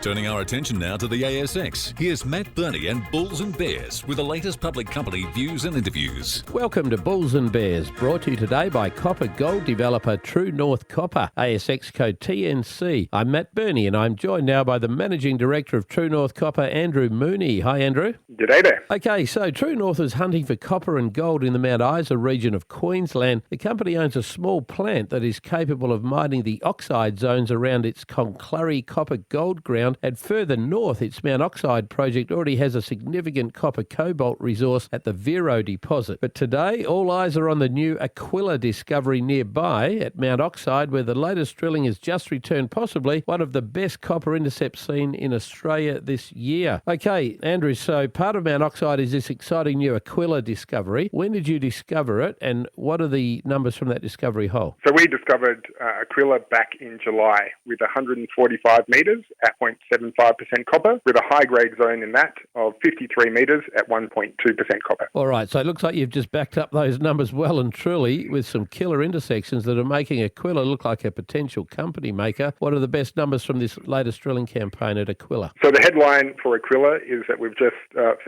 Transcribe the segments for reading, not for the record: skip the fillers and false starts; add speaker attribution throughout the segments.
Speaker 1: Turning our attention now to the ASX, here's Matt Birney and Bulls and Bears with the latest public company views and interviews.
Speaker 2: Welcome to Bulls and Bears, brought to you today by copper gold developer True North Copper, ASX code TNC. I'm Matt Birney and I'm joined now by the Managing Director of True North Copper, Andrew Mooney. Hi, Andrew.
Speaker 3: G'day there.
Speaker 2: Okay, so True North is hunting for copper and gold in the Mt Oxide region of Queensland. The company owns a small plant that is capable of mining the oxide zones around its Cloncurry copper gold ground, and further north, its Mt Oxide project already has a significant copper cobalt resource at the Vero deposit. But today, all eyes are on the new Aquila discovery nearby at Mt Oxide, where the latest drilling has just returned possibly one of the best copper intercepts seen in Australia this year. Okay, Andrew, so part of Mt Oxide is this exciting new Aquila discovery. When did you discover it, and what are the numbers from that discovery hole?
Speaker 3: So we discovered Aquila back in July with 145 metres at 0.75% copper, with a high-grade zone in that of 53 metres at 1.2% copper.
Speaker 2: All right, so it looks like you've just backed up those numbers well and truly with some killer intersections that are making Aquila look like a potential company maker. What are the best numbers from this latest drilling campaign at Aquila?
Speaker 3: So the headline for Aquila is that we've just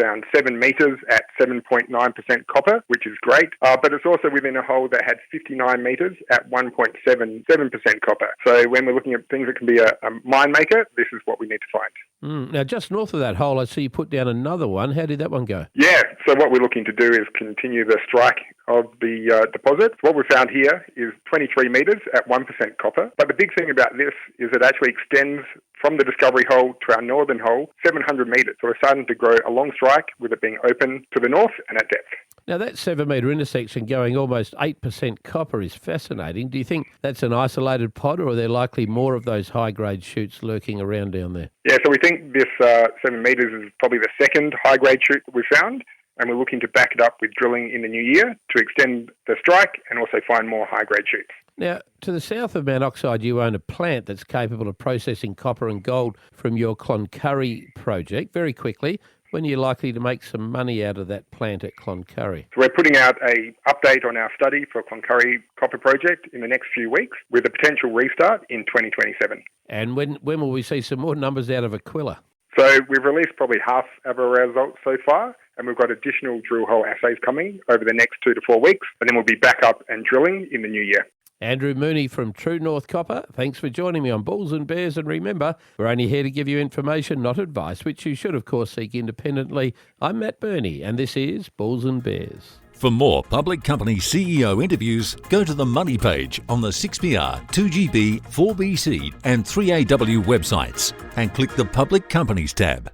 Speaker 3: found 7 metres at 7.9% copper, which is great, but it's also within a hole that had 59 metres at 1.77% copper. So when we're looking at things that can be a mine maker, this is what we need to find.
Speaker 2: Now, just north of that hole, I see you put down another one. How did that one go?
Speaker 3: Yeah, so what we're looking to do is continue the strike of the deposit. What we found here is 23 metres at 1% copper. But the big thing about this is it actually extends from the discovery hole to our northern hole 700 metres. So we're starting to grow a long strike with it being open to the north and at depth.
Speaker 2: Now, that 7 metre intersection going almost 8% copper is fascinating. Do you think that's an isolated pod, or are there likely more of those high-grade shoots lurking around down there?
Speaker 3: Yeah, so we think this 7 metres is probably the second high-grade shoot that we found, and we're looking to back it up with drilling in the new year to extend the strike and also find more high-grade shoots.
Speaker 2: Now, to the south of Mt Oxide, you own a plant that's capable of processing copper and gold from your Cloncurry project. Very quickly, when are you likely to make some money out of that plant at Cloncurry?
Speaker 3: So we're putting out an update on our study for Cloncurry copper project in the next few weeks, with a potential restart in 2027.
Speaker 2: And when will we see some more numbers out of Aquila?
Speaker 3: So we've released probably half of our results so far, and we've got additional drill hole assays coming over the next 2 to 4 weeks, and then we'll be back up and drilling in the new year.
Speaker 2: Andrew Mooney from True North Copper, thanks for joining me on Bulls and Bears. And remember, we're only here to give you information, not advice, which you should, of course, seek independently. I'm Matt Birney, and this is Bulls and Bears.
Speaker 1: For more public company CEO interviews, go to the Money page on the 6PR, 2GB, 4BC and 3AW websites and click the Public Companies tab.